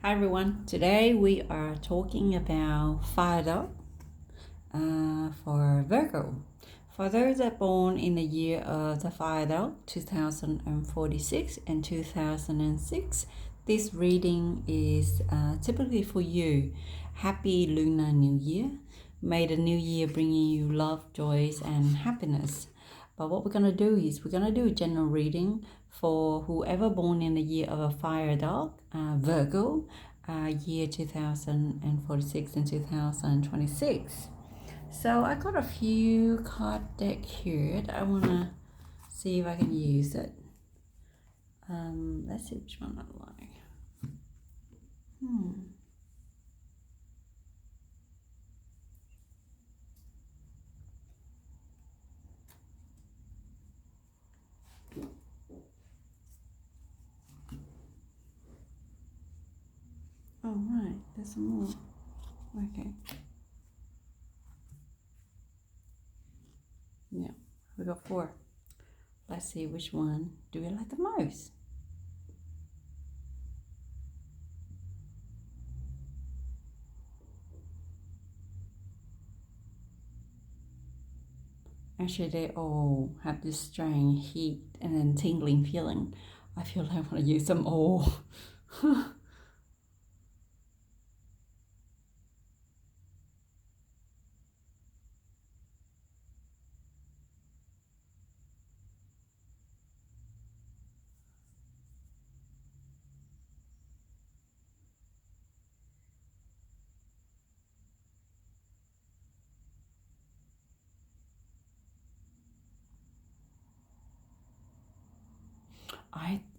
Hi everyone. Today we are talking about fire dog for Virgo. For those that are born in the year of the fire dog, 2046 and 2006, this reading is typically for you. Happy Lunar New Year. May the new year bring you love, joys, and happiness. But what we're going to do is we're going to do a general reading for whoever born in the year of a fire dog, Virgo, year 2046 and 2026. So I got a few card deck here that I want to see if I can use it. Let's see which one I like. Oh, right, there's some more. Okay. Yeah, we got 4. Let's see which one do we like the most. Actually, they all have this strange heat and then tingling feeling. I feel like I want to use them all.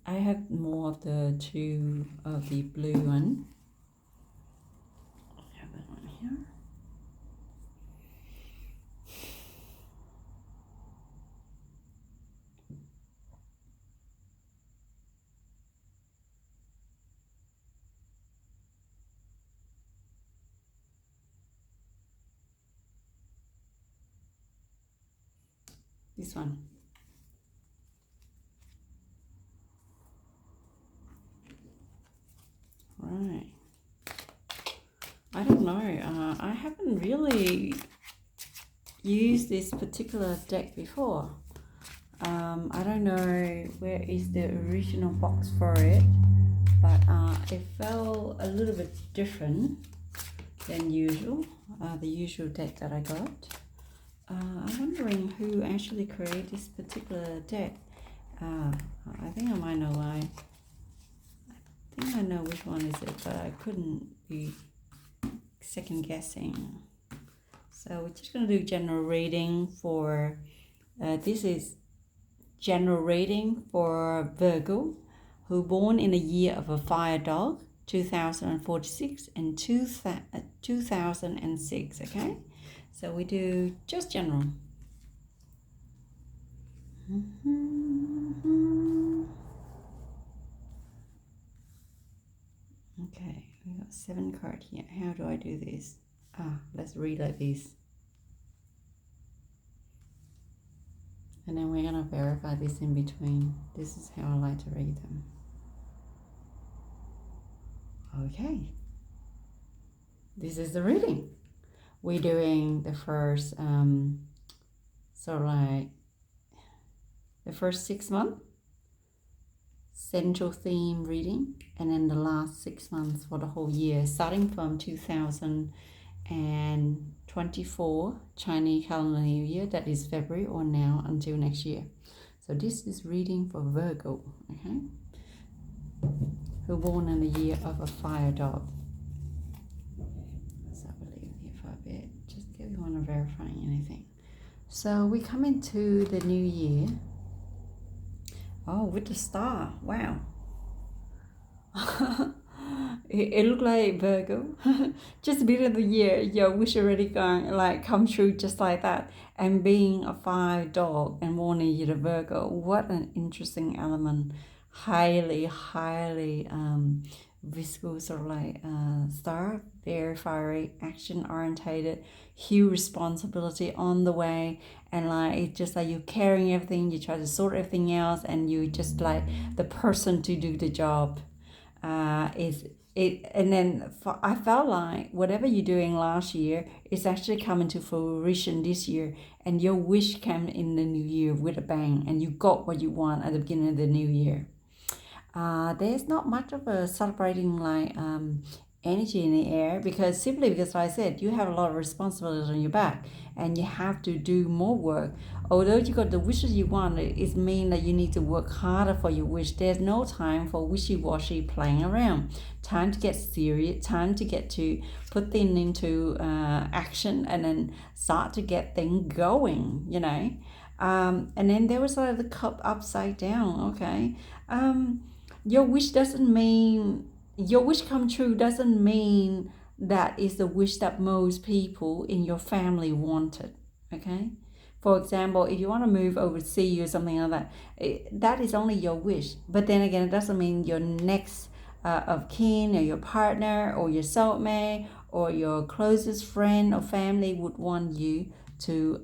I have more of the 2 of the blue one. I have that one here. This one. Right. I don't know. I haven't really used this particular deck before. I don't know where is the original box for it, but it felt a little bit different than usual, the usual deck that I got. I'm wondering who actually created this particular deck. I think I might know why. I think I know which one is it, but I couldn't be second guessing. So we're just going to do general reading for, this is general reading for Virgo, who born in the year of a fire dog, 2046 and 2006, okay? So we do just general. Okay, we got 7 cards here. How do I do this? Let's read like this. And then we're going to verify this in between. This is how I like to read them. Okay. This is the reading. We're doing the first, sort of like the first 6 months, central theme reading, and then the last 6 months for the whole year, starting from 2024 Chinese calendar New Year, that is February, or now until next year. So this is reading for Virgo, okay, who born in the year of a fire dog. So I believe here for a bit, just if you want to verify anything. So we come into the new year. Oh, with the star, wow. It looked like Virgo. Just a bit of the year, your wish already gone, like come true just like that. And being a fire dog and born in year of Virgo, what an interesting element. Highly visible, sort of like star, very fiery, action orientated, huge responsibility on the way, and like it's just like you're carrying everything, you try to sort everything else, and you just like the person to do the job. is it, and then I felt like whatever you're doing last year is actually coming to fruition this year, and your wish came in the new year with a bang, and you got what you want at the beginning of the new year. There's not much of a celebrating like energy in the air, because simply because like I said, you have a lot of responsibilities on your back and you have to do more work. Although you got the wishes you want, it means that you need to work harder for your wish. There's no time for wishy-washy playing around. Time to get serious, time to get to put things into action and then start to get things going, and then there was like the cup upside down. Okay. Your wish doesn't mean your wish come true doesn't mean that is the wish that most people in your family wanted. Okay. For example, if you want to move overseas or something like that, that is only your wish. But then again, it doesn't mean your next of kin or your partner or your soulmate or your closest friend or family would want you to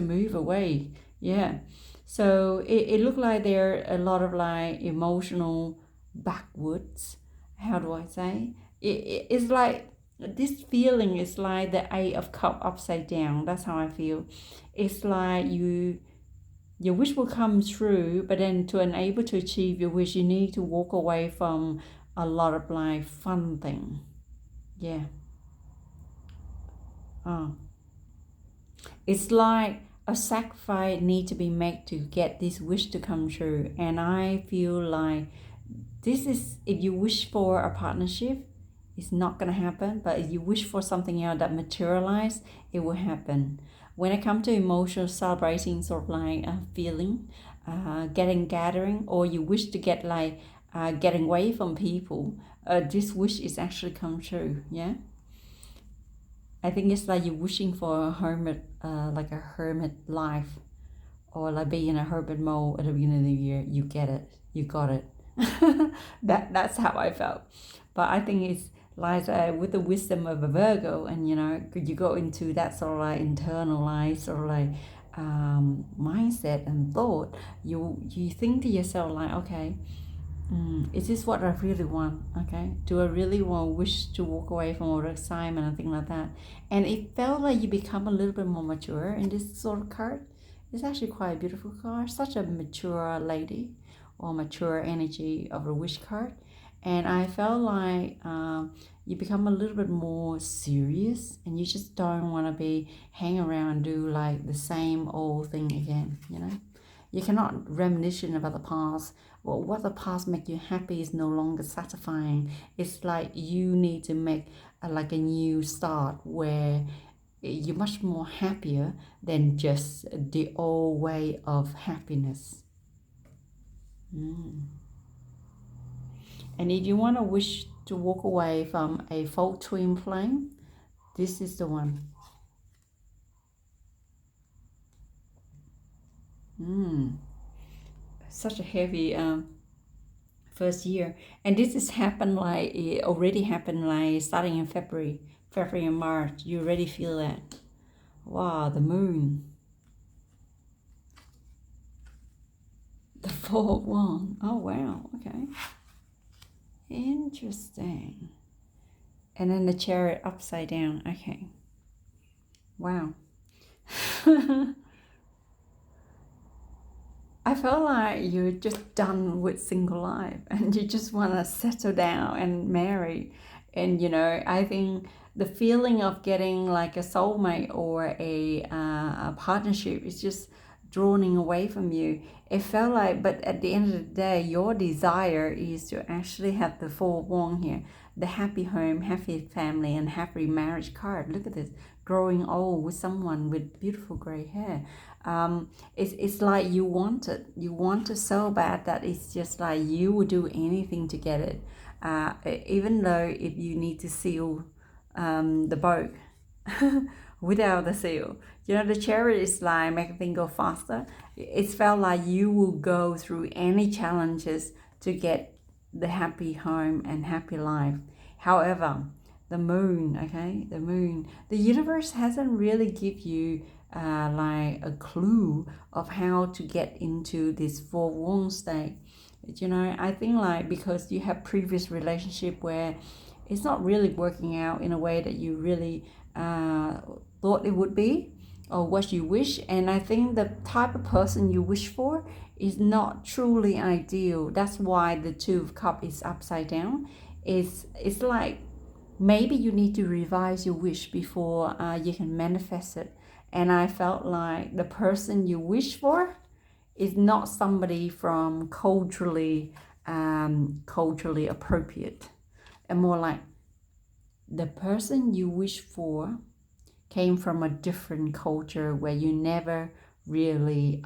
move away. Yeah. So it looked like there are a lot of like emotional backwards. How do I say? It's like this feeling is like the Eight of Cup upside down. That's how I feel. It's like your wish will come true, but then to enable to achieve your wish, you need to walk away from a lot of like fun thing. Yeah. It's like a sacrifice need to be made to get this wish to come true. And I feel like this is, if you wish for a partnership, it's not going to happen. But if you wish for something else that materialize, it will happen. When it comes to emotional celebrating, sort of like a feeling, gathering, or you wish to get like getting away from people, this wish is actually come true. Yeah. I think it's like you're wishing for a hermit, like a hermit life, or like being in a hermit mode at the beginning of the year. You get it, you got it. That's how I felt. But I think it's like with the wisdom of a Virgo, and you go into that sort of like internalized sort of like mindset and thought. You think to yourself like, okay. Is this what I really want? Okay. Do I really wish to walk away from all the assignment and things like that? And it felt like you become a little bit more mature in this sort of card. It's actually quite a beautiful card. Such a mature lady or mature energy of a wish card. And I felt like you become a little bit more serious, and you just don't want to be hang around and do like the same old thing again, You cannot reminiscence about the past. Well, what the past make you happy is no longer satisfying. It's like you need to make like a new start where you're much more happier than just the old way of happiness. And if you want to wish to walk away from a fault twin flame, this is the one. Such a heavy first year, and this has happened like it already happened like starting in February and March. You already feel that. Wow, the moon, the fourth one. Oh wow, okay, interesting. And then the Chariot upside down. Okay, wow. I felt like you're just done with single life and you just want to settle down and marry. And, I think the feeling of getting like a soulmate or a partnership is just drawing away from you. It felt like, but at the end of the day, your desire is to actually have the Four Wands here. The happy home, happy family, and happy marriage card. Look at this. Growing old with someone with beautiful gray hair. It's like you want it so bad that it's just like you would do anything to get it, even though if you need to seal the boat without the seal. The Chariot is like making things go faster. It's felt like you will go through any challenges to get the happy home and happy life. However, the moon, the universe hasn't really give you like a clue of how to get into this Four Wands state. You know, I think like because you have previous relationship where it's not really working out in a way that you really thought it would be or what you wish. And I think the type of person you wish for is not truly ideal. That's why the Two of Cups is upside down. It's like maybe you need to revise your wish before you can manifest it. And I felt like the person you wish for is not somebody from culturally appropriate, and more like the person you wish for came from a different culture where you never really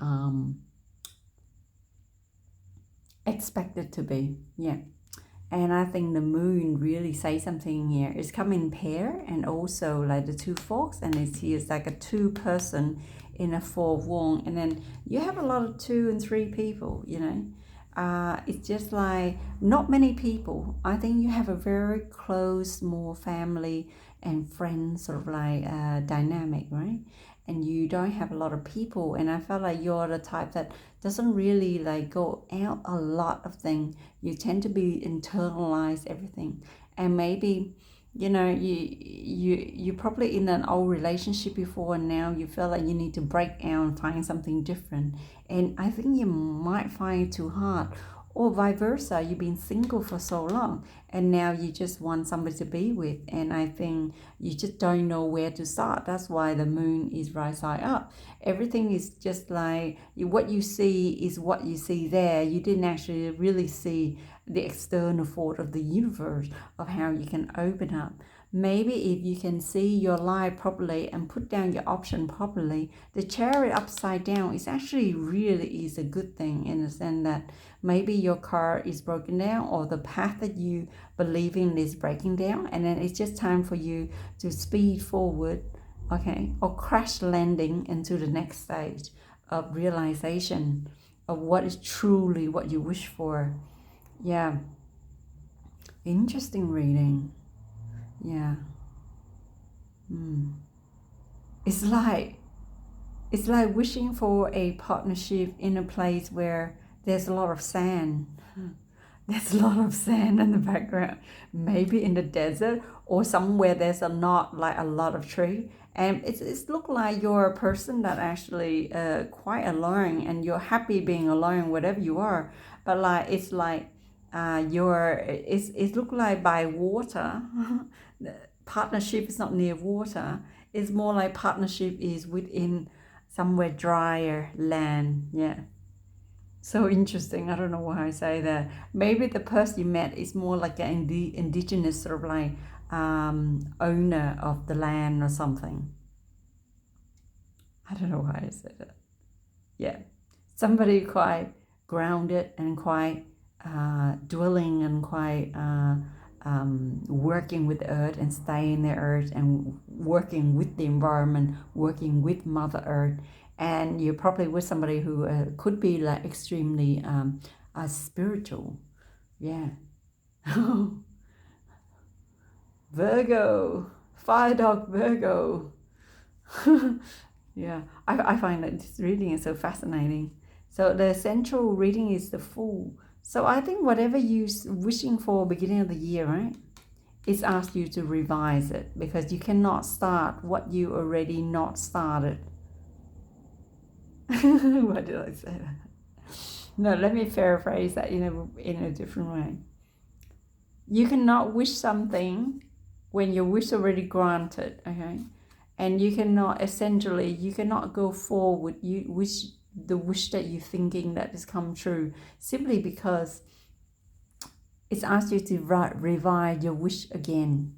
expected to be. Yeah. And I think the moon really says something here. It's come in pair and also like the two forks, and it's here it's like a two person in a four of wands, and then you have a lot of 2 and 3 people, you know. It's just like not many people. I think you have a very close, more family and friends sort of like dynamic, right? And you don't have a lot of people. And I felt like you're the type that doesn't really like go out a lot of things. You tend to be internalize everything, and maybe you know you're probably in an old relationship before, and now you feel like you need to break out and find something different. And I think you might find it too hard, or vice versa. You've been single for so long and now you just want somebody to be with, and I think you just don't know where to start. That's why the moon is right side up. Everything is just like what you see is what you see there. You didn't actually really see the external force of the universe of how you can open up. Maybe if you can see your life properly and put down your option properly, the Chariot upside down is actually really is a good thing, in the sense that maybe your car is broken down or the path that you believe in is breaking down, and then it's just time for you to speed forward, okay, or crash landing into the next stage of realization of what is truly what you wish for. Yeah, interesting reading. Yeah. It's like wishing for a partnership in a place where there's a lot of sand. There's a lot of sand in the background, maybe in the desert or somewhere there's not like a lot of tree. And it's look like you're a person that actually quite alone, and you're happy being alone, whatever you are. But like it's like it look like by water. The partnership is not near water. It's more like partnership is within somewhere drier land. Yeah. So interesting. I don't know why I say that. Maybe the person you met is more like an indigenous sort of like owner of the land or something. I don't know why I said that. Yeah. Somebody quite grounded and quite dwelling and quite working with the earth and staying the earth and working with the environment, working with Mother Earth. And you're probably with somebody who could be like extremely spiritual. Yeah. Virgo, fire dog Virgo. Yeah, I find that this reading is so fascinating. So the central reading is the Fool. So I think whatever you're wishing for beginning of the year, right? It's asked you to revise it, because you cannot start what you already not started. Why did I say that? No, let me paraphrase that in a different way. You cannot wish something when your wish already granted, okay? And you cannot go forward. You wish the wish that you're thinking that has come true, simply because it's asked you to revise your wish again.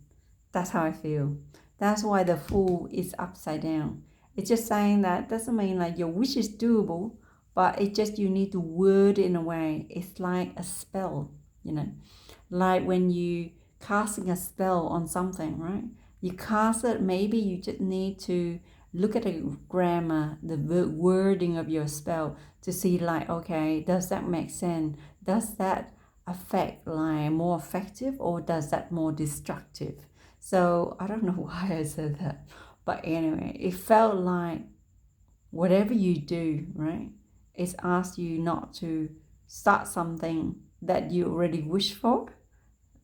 That's how I feel. That's why the Fool is upside down. It's just saying that doesn't mean like your wish is doable, but it's just you need to word it in a way. It's like a spell, like when you casting a spell on something, right? You cast it, maybe you just need to look at the grammar, the wording of your spell to see like, okay, does that make sense? Does that affect like more effective, or does that more destructive? So I don't know why I said that, but anyway, it felt like whatever you do, right, it's asked you not to start something that you already wish for,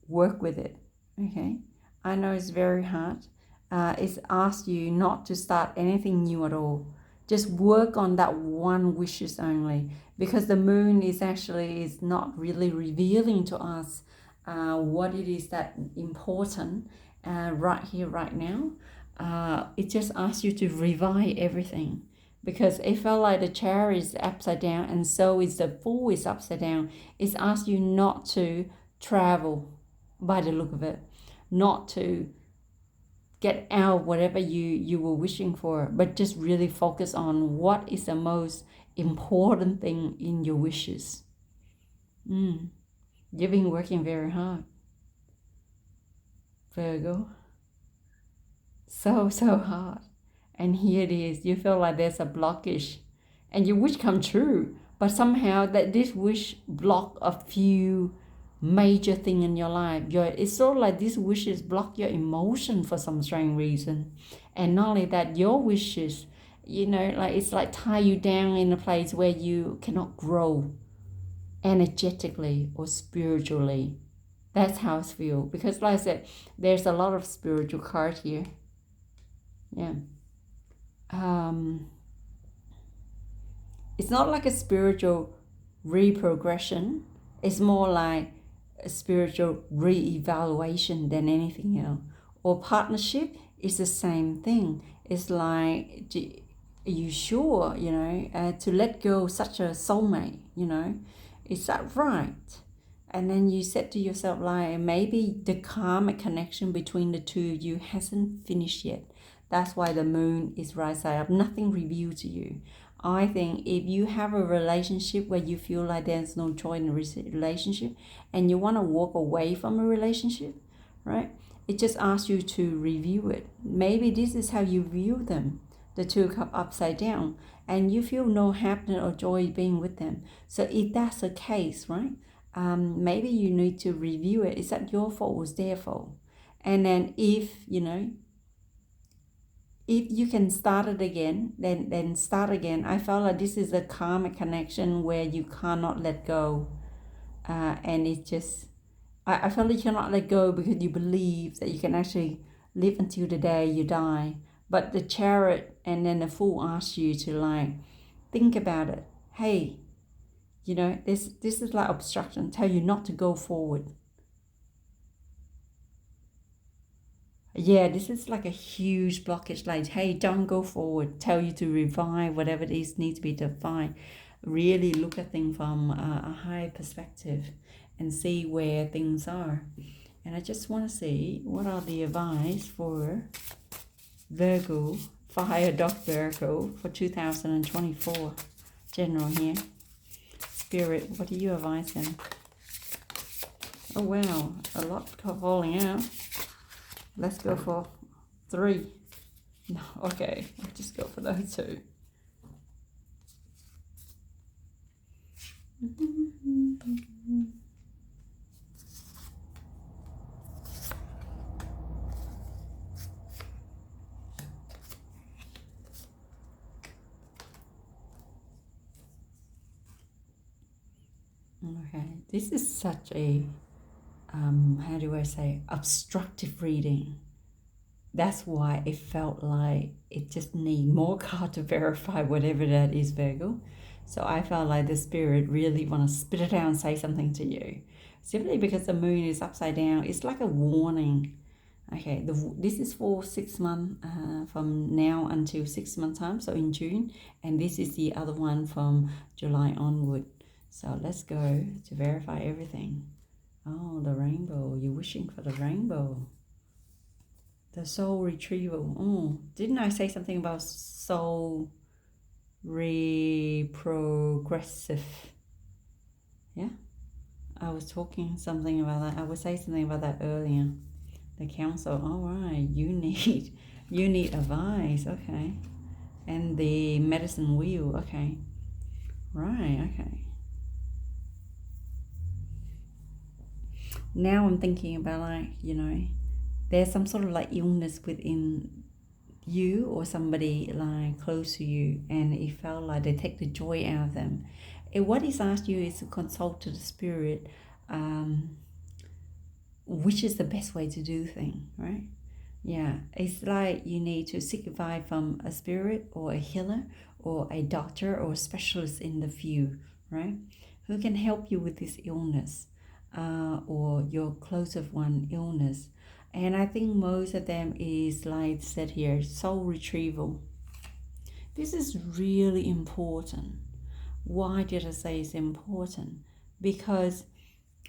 work with it. Okay, I know it's very hard. It's asked you not to start anything new at all. Just work on that one wishes only, because the moon is not really revealing to us what it is that important right here, right now. It just asks you to revive everything, because it felt like the Chariot is upside down and so is the Fool is upside down. It's asked you not to travel by the look of it, not to get out whatever you were wishing for, but just really focus on what is the most important thing in your wishes. You've been working very hard, Virgo. So hard. And here it is. You feel like there's a blockage and your wish come true, but somehow that this wish block a few major thing in your life. It's sort of like these wishes block your emotion for some strange reason. And not only that, your wishes, like it's like tie you down in a place where you cannot grow energetically or spiritually. That's how it feels. Because like I said, there's a lot of spiritual card here. Yeah. It's not like a spiritual reprogression. It's more like a spiritual re-evaluation than anything else. Or partnership is the same thing. It's like, are you sure, to let go of such a soulmate, is that right? And then you said to yourself, like, maybe the karmic connection between the two of you hasn't finished yet. That's why the moon is right side up. Nothing revealed to you. I think if you have a relationship where you feel like there's no joy in a relationship and you want to walk away from a relationship, right? It just asks you to review it. Maybe this is how you view them, the two cup upside down, and you feel no happiness or joy being with them. So if that's the case, right? Maybe you need to review it. Is that your fault or is their fault? And then if you can start it again, then start again. I felt like this is a karmic connection where you cannot let go. And it's just, I felt like you cannot let go because you believe that you can actually live until the day you die. But the Chariot and then the Fool asks you to like, think about it. Hey, this is like obstruction. Tell you not to go forward. Yeah, this is like a huge blockage, like, hey, don't go forward. Tell you to revive whatever it is needs to be defined. Really look at things from a high perspective and see where things are. And I just want to see what are the advice for Virgo, Fire Dog Virgo for 2024. General here. Spirit, what do you advise them? Oh, wow, a lot falling out. Let's go for 3. No, okay, I'll just go for those 2. Okay, this is such a how do I say, obstructive reading. That's why it felt like it just need more card to verify whatever that is, Virgo. So I felt like the Spirit really want to spit it out and say something to you. Simply because the moon is upside down, it's like a warning. Okay, this is for 6 months, from now until 6 months time, so in June. And this is the other one from July onward. So let's go to verify everything. Oh, the rainbow. You're wishing for the rainbow. The soul retrieval. Oh, didn't I say something about soul reprogressive? Yeah, I was talking something about that. I would say something about that earlier. The council. All right, you need advice. Okay, and the medicine wheel. Okay, right. Okay. Now I'm thinking about like, there's some sort of like illness within you or somebody like close to you, and it felt like they take the joy out of them. what is asked you is to consult to the spirit, which is the best way to do things, right? Yeah, it's like you need to seek advice from a spirit or a healer or a doctor or a specialist in the field, right? Who can help you with this illness, or your closest one illness. And I think most of them is like said here, soul retrieval. This is really important. Why did I say it's important? Because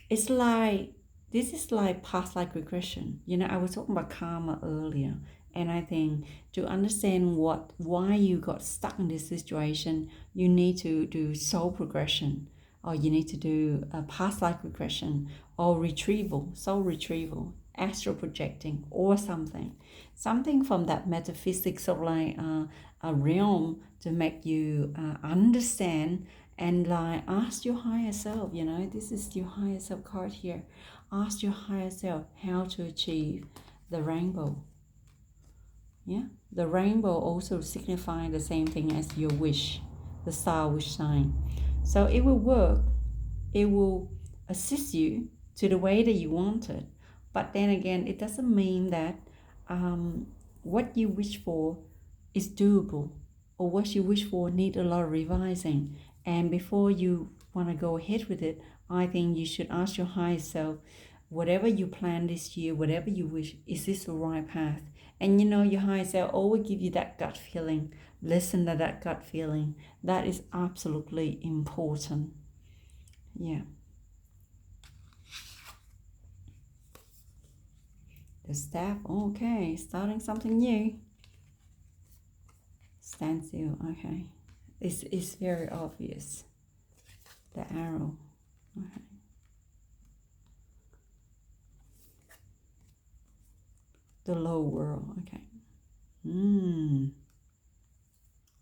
it's like, this is like past life regression. I was talking about karma earlier, and I think to understand why you got stuck in this situation, you need to do soul progression, or you need to do a past life regression, or soul retrieval, astral projecting, or something from that metaphysics of like a realm to make you understand. And like ask your higher self, this is your higher self card here. Ask your higher self how to achieve the rainbow. Yeah, the rainbow also signifying the same thing as your wish, the star wish sign. So it will work. It will assist you to the way that you want it. But then again, it doesn't mean that what you wish for is doable, or what you wish for need a lot of revising. And before you want to go ahead with it, I think you should ask your higher self, whatever you plan this year, whatever you wish, is this the right path? And your higher self always give you that gut feeling. Listen to that gut feeling. That is absolutely important. Yeah. The staff, okay, starting something new. Stand still, okay. It's very obvious. The arrow, okay. The low world, okay.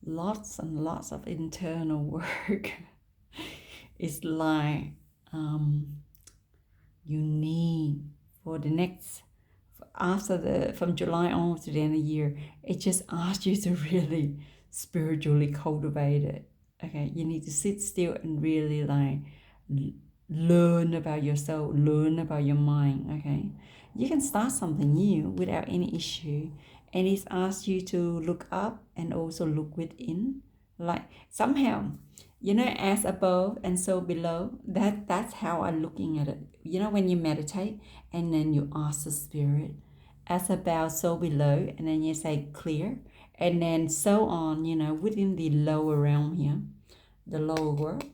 Lots and lots of internal work. It's like you need for the next, from July on to the end of the year, it just asks you to really spiritually cultivate it. Okay, you need to sit still and really like learn about yourself, learn about your mind. Okay, you can start something new without any issue, and it's asked you to look up and also look within, like somehow, as above and so below. That's how I'm looking at it. When you meditate and then you ask the spirit, as above so below, and then you say clear, and then so on, within the lower realm here, the lower world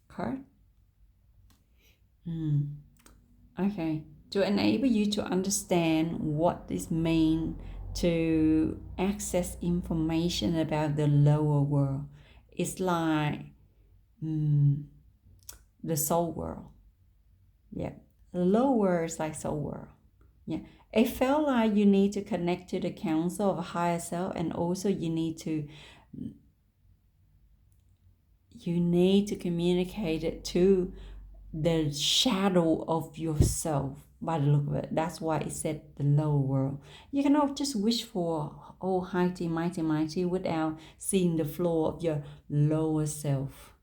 card. Okay, to enable you to understand what this means, to access information about the lower world. It's like the soul world. Yeah, the lower world is like soul world. Yeah, it felt like you need to connect to the council of a higher self, and also you need to communicate it to the shadow of yourself. By the look of it, that's why it said the lower world. You cannot just wish for mighty, mighty, mighty without seeing the floor of your lower self,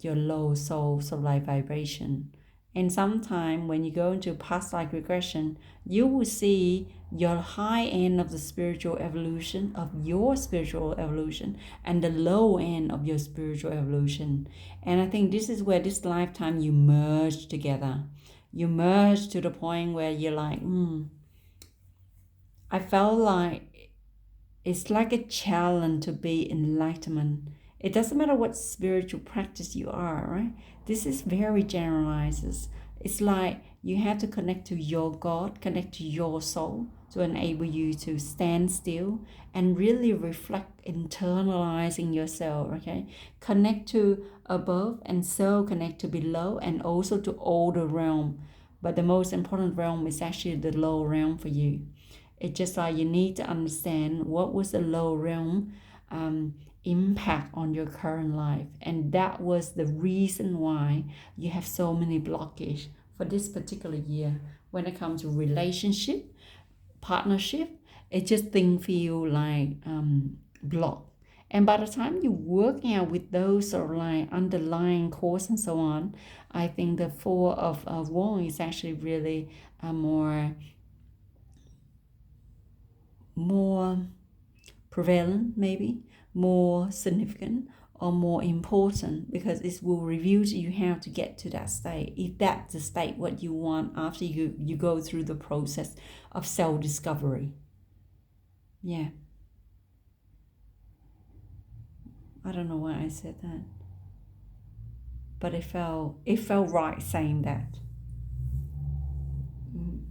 your low soul life vibration. And sometime when you go into past life regression, you will see your high end of the spiritual evolution, of your spiritual evolution, and the low end of your spiritual evolution. And I think this is where this lifetime you merge together. You merge to the point where you're like, I felt like it's like a challenge to be enlightenment. It doesn't matter what spiritual practice you are, right? This is very generalized. It's like you have to connect to your God, connect to your soul to enable you to stand still and really reflect, internalizing yourself, okay? Connect to above and so connect to below, and also to all the realm. But the most important realm is actually the low realm for you. It's just like you need to understand what was the low realm impact on your current life, and that was the reason why you have so many blockages for this particular year when it comes to relationship, partnership. It just things feel like blocked, And by the time you're working out with those sort of like underlying cause and so on, I think the Four of Wands is actually really more prevalent, maybe more significant or more important, because it will reveal to you how to get to that state, if that's the state what you want after you go through the process of self-discovery. Yeah, I don't know why I said that, but it felt right saying that. Mm.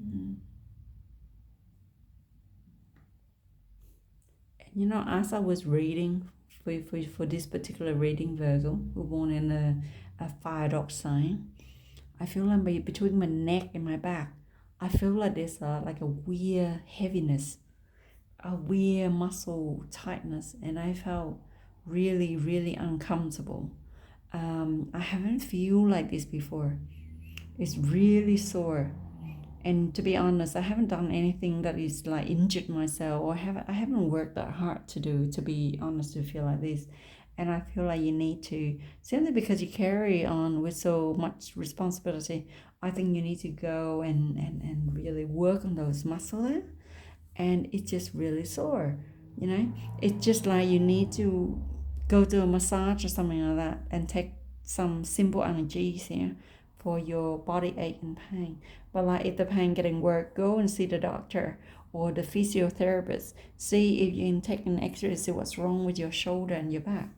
Mm. You know, as I was reading for this particular reading, Virgo, who born in a fire dog sign, I feel like between my neck and my back, I feel like there's like a weird heaviness, a weird muscle tightness, and I felt really, really uncomfortable. I haven't feel like this before. It's really sore. And to be honest, I haven't done anything that is like injured myself, or I haven't worked that hard to be honest, to feel like this. And I feel like you need to, simply because you carry on with so much responsibility, I think you need to go and really work on those muscles. And it's just really sore, you know? It's just like you need to go to a massage or something like that and take some simple energies here for your body ache and pain. But like if the pain getting worse, go and see the doctor or the physiotherapist. See if you can take an x-ray, see what's wrong with your shoulder and your back.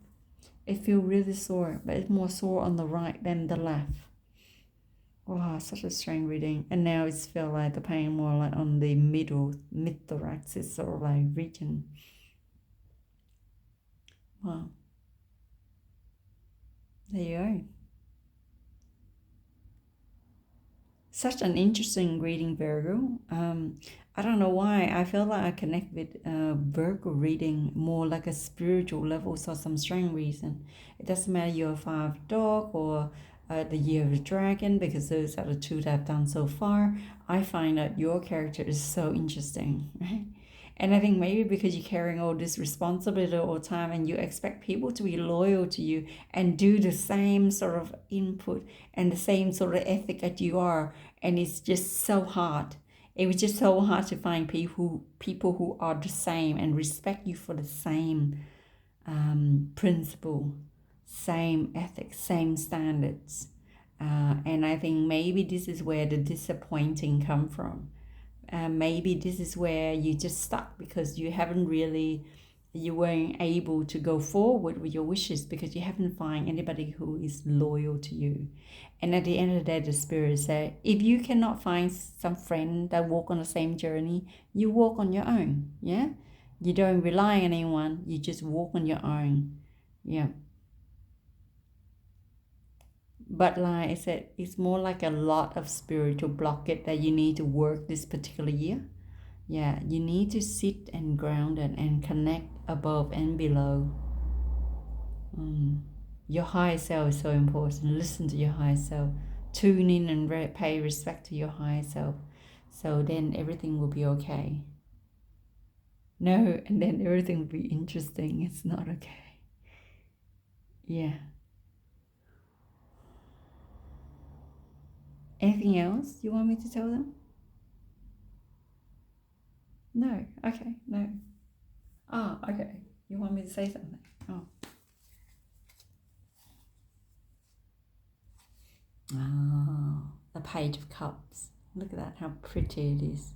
It feels really sore, but it's more sore on the right than the left. Wow, such a strange reading. And now it's feel like the pain more like on the mid-thoracic sort of like region. Wow. There you go. Such an interesting reading, Virgo. I don't know why. I feel like I connect with Virgo reading more like a spiritual level for some strange reason. It doesn't matter you're a five dog or the Year of the Dragon, because those are the two that I've done so far. I find that your character is so interesting, right? And I think maybe because you're carrying all this responsibility all the time and you expect people to be loyal to you and do the same sort of input and the same sort of ethic that you are, and it's just so hard. It was just so hard to find people who are the same and respect you for the same principle, same ethics, same standards. And I think maybe this is where the disappointing come from. Maybe this is where you just stuck because you weren't able to go forward with your wishes because you haven't found anybody who is loyal to you. And at the end of the day, the spirit said, if you cannot find some friend that walk on the same journey, you walk on your own. Yeah, you don't rely on anyone, you just walk on your own. Yeah. But like I said, it's more like a lot of spiritual blockage that you need to work this particular year. Yeah, you need to sit and ground and connect above and below. Your higher self is so important. Listen to your higher self. Tune in and pay respect to your higher self. So then everything will be okay. No, and then everything will be interesting. It's not okay. Yeah. Anything else you want me to tell them? No. Okay. No. Ah, okay. You want me to say something? Oh. Oh, the Page of Cups. Look at that, how pretty it is.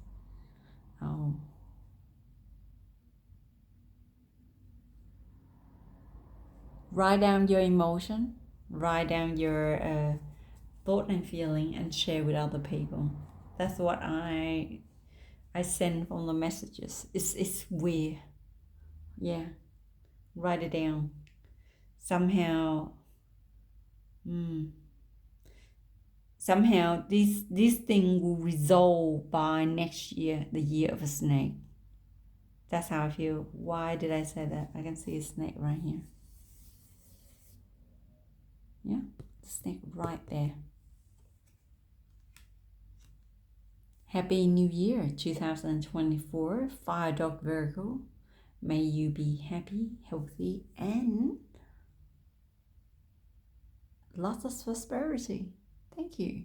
Oh. Write down your emotion, write down your thought and feeling, and share with other people. That's what I send from the messages. It's weird. Yeah. Write it down. Somehow, somehow this thing will resolve by next year, the year of a snake. That's how I feel. Why did I say that? I can see a snake right here. Yeah, the snake right there. Happy New Year 2024, Fire Dog Virgo. May you be happy, healthy, and lots of prosperity. Thank you.